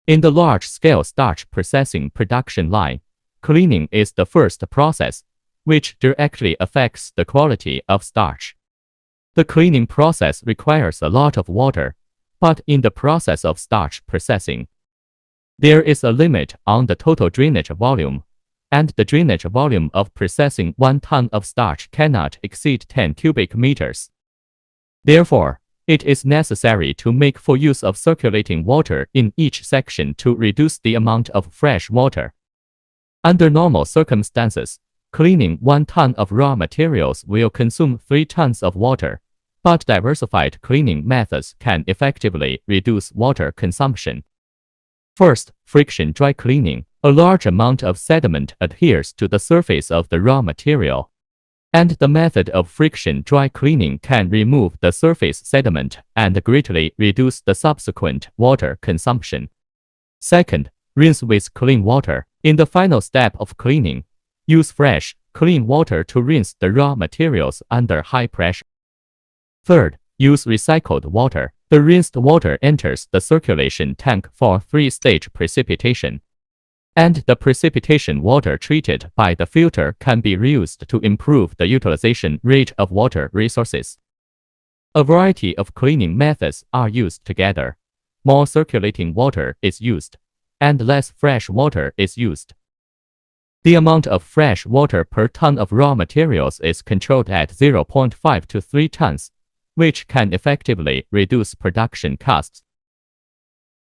In the large-scale starch processing production line, cleaning is the first process, which directly affects the quality of starch. The cleaning process requires a lot of water, but in the process of starch processing, there is a limit on the total drainage volume, and the drainage volume of processing 1 ton of starch cannot exceed 10 cubic meters. Therefore, it is necessary to make full use of circulating water in each section to reduce the amount of fresh water. Under normal circumstances, cleaning 1 ton of raw materials will consume 3 tons of water, but diversified cleaning methods can effectively reduce water consumption. First, friction dry cleaning. A large amount of sediment adheres to the surface of the raw material, and the method of friction dry cleaning can remove the surface sediment and greatly reduce the subsequent water consumption. Second, rinse with clean water. In the final step of cleaning, use fresh, clean water to rinse the raw materials under high pressure. Third, use recycled water. The rinsed water enters the circulation tank for 3-stage precipitation, and the precipitation water treated by the filter can be reused to improve the utilization rate of water resources. A variety of cleaning methods are used together. More circulating water is used, and less fresh water is used. The amount of fresh water per ton of raw materials is controlled at 0.5 to 3 tons, which can effectively reduce production costs.